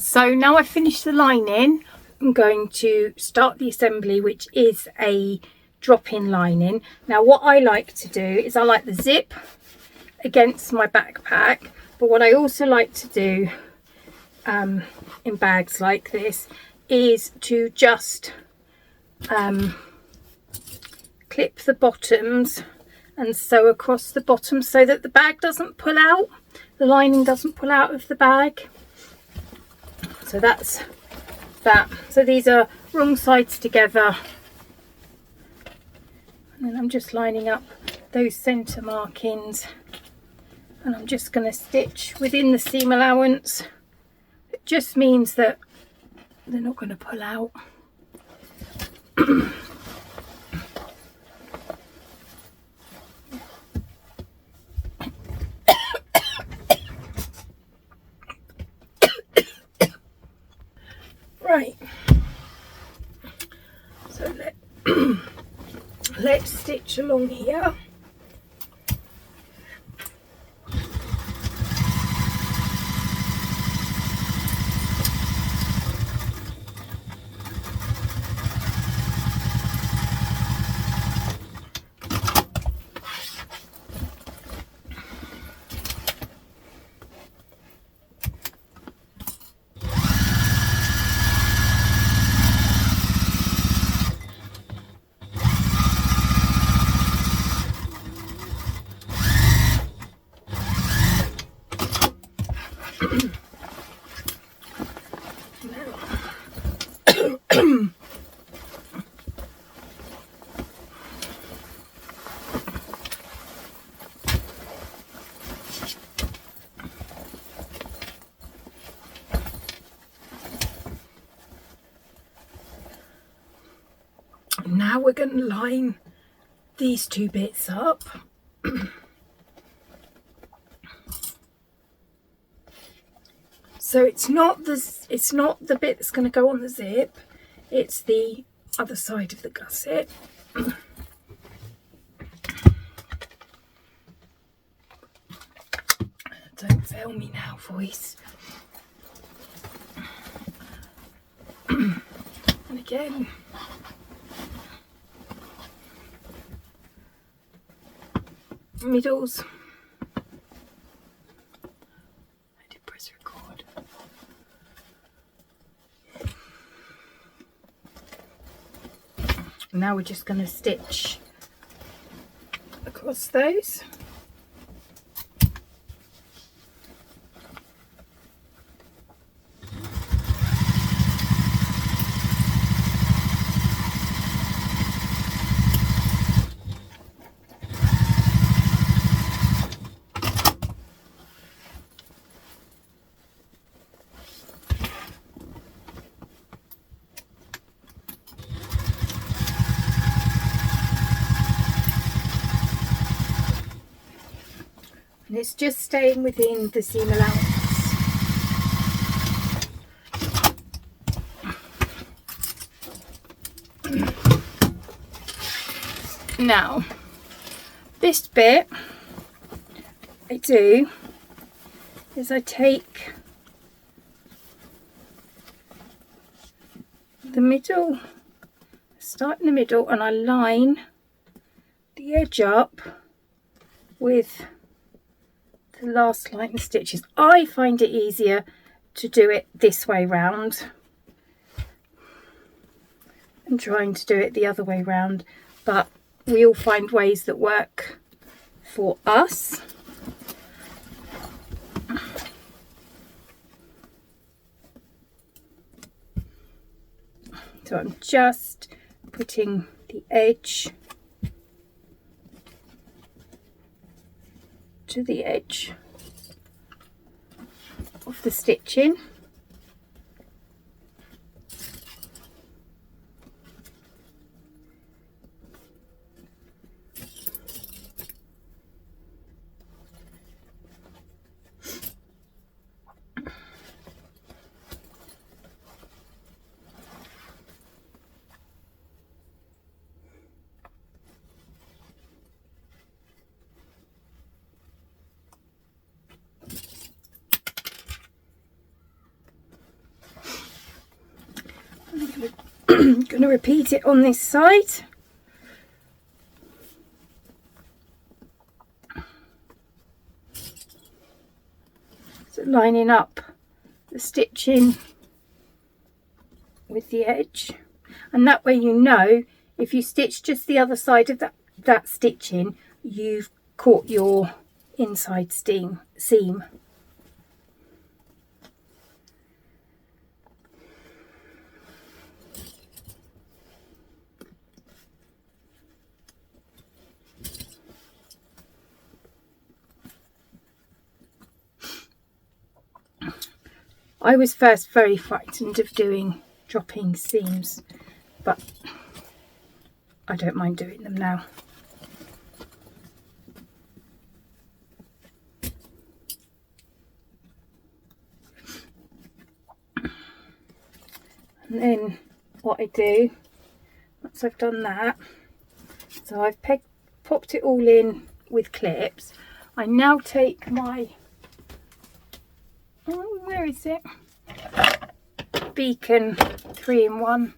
So now I've finished the lining, I'm going to start the assembly, which is a drop-in lining. Now what I like to do is I like the zip against my backpack, but what I also like to do in bags like this is to just clip the bottoms and sew across the bottom so that the bag doesn't pull out, the lining doesn't pull out of the bag. So that's that. So these are wrong sides together, and then I'm just lining up those center markings, and I'm just going to stitch within the seam allowance. It just means that they're not going to pull out. Right, so let's stitch along here. Now we're going to line these two bits up. So it's not the bit that's going to go on the zip, it's the other side of the gusset. Don't fail me now, voice. And again, middles. I did press record. Now we're just going to stitch across those. And it's just staying within the seam allowance. Now, this bit I do is I take the middle, start in the middle, and I line the edge up with the last line of stitches. I find it easier to do it this way round and trying to do it the other way round, but we all find ways that work for us. So I'm just putting the edge to the edge of the stitching. going to repeat it on this side. So lining up the stitching with the edge, and that way you know if you stitch just the other side of that stitching, you've caught your inside seam. I was first very frightened of doing dropping seams, but I don't mind doing them now. And then what I do, once I've done that, so I've popped it all in with clips, I now take my, where is it? Beacon 3-in-1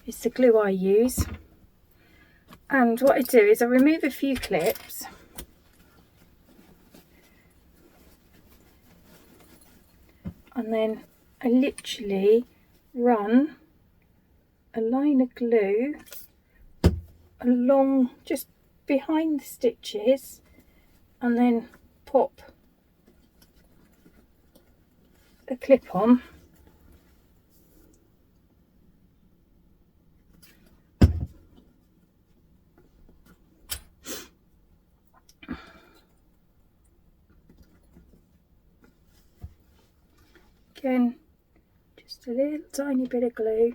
is the glue I use. And what I do is I remove a few clips, and then I literally run a line of glue along just behind the stitches, and then pop a clip on. Again, just a little tiny bit of glue.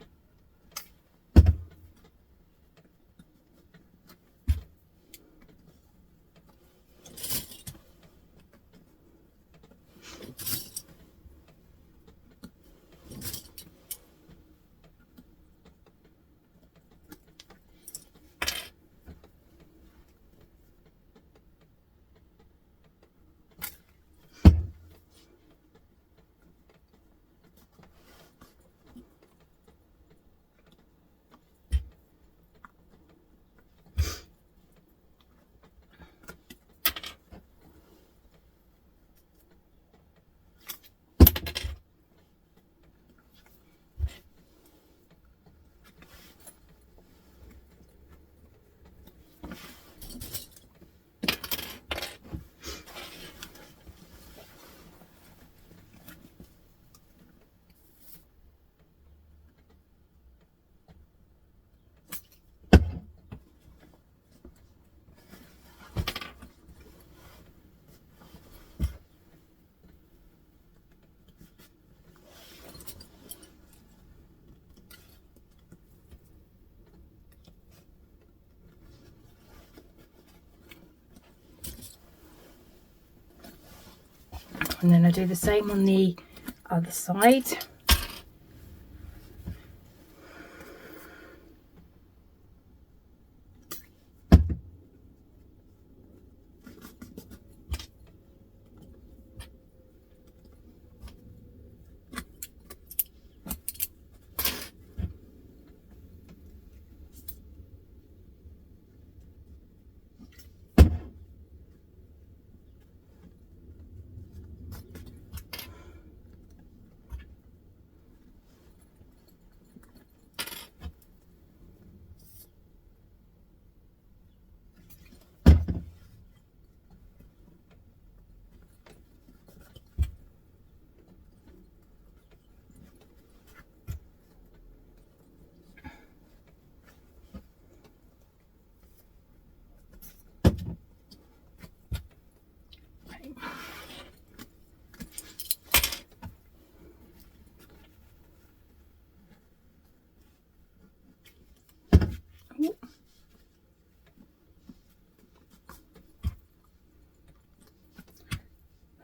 And then I do the same on the other side.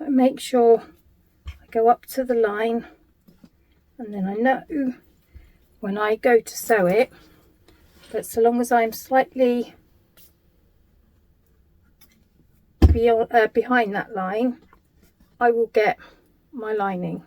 Make sure I go up to the line, and then I know when I go to sew it that so long as I'm slightly behind that line, I will get my lining.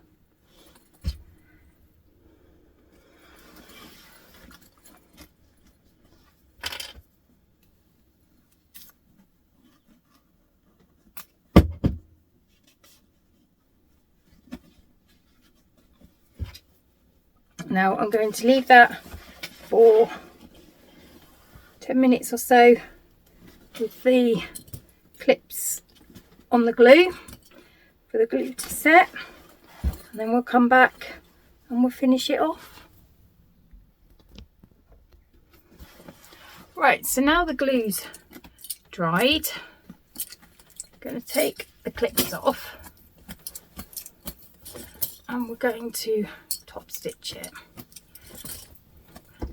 Now I'm going to leave that for 10 minutes or so with the clips on the glue for the glue to set, and then we'll come back and we'll finish it off. Right, so now the glue's dried, I'm going to take the clips off and we're going to top stitch it.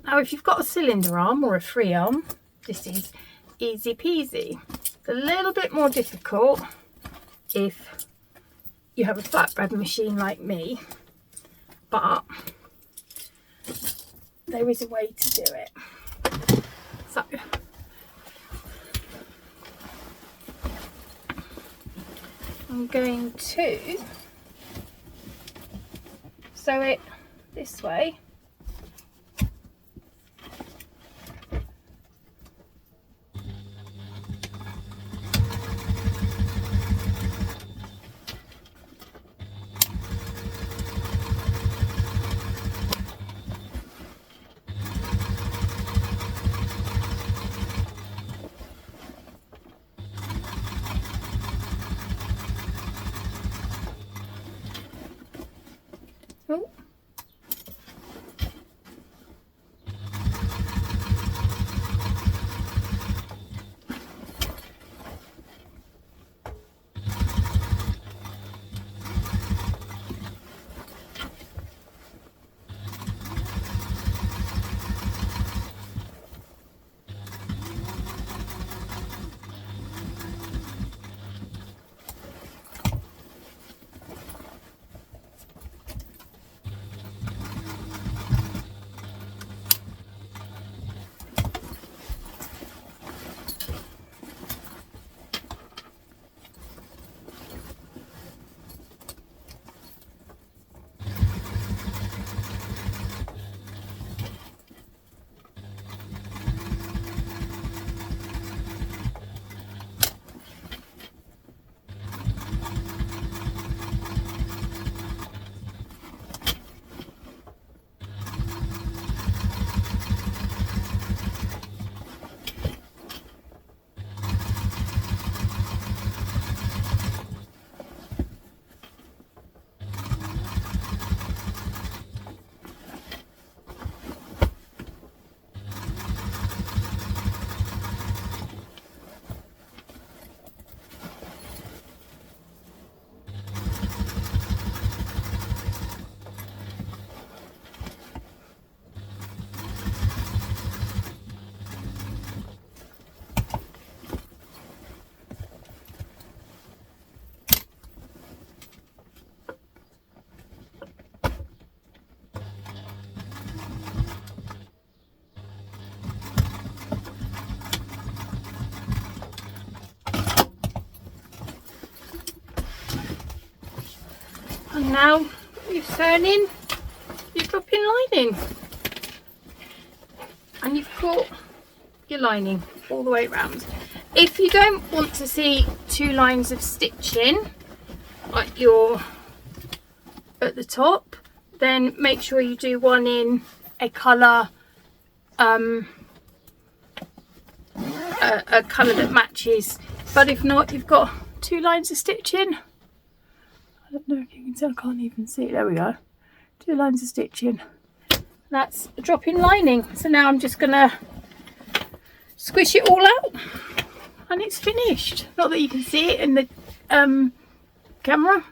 Now if you've got a cylinder arm or a free arm, this is easy peasy. It's a little bit more difficult if you have a flatbread machine like me, but there is a way to do it. So I'm going to sew it this way. Oh. And now you've sewn in your drop-in lining, and you've got your lining all the way around. If you don't want to see two lines of stitching like you're at the top, then make sure you do one in a colour a colour that matches. But if not, you've got two lines of stitching. I don't know if you can see, I can't even see it. There we go. Two lines of stitching. That's a drop-in lining. So now I'm just gonna squish it all out and it's finished. Not that you can see it in the camera,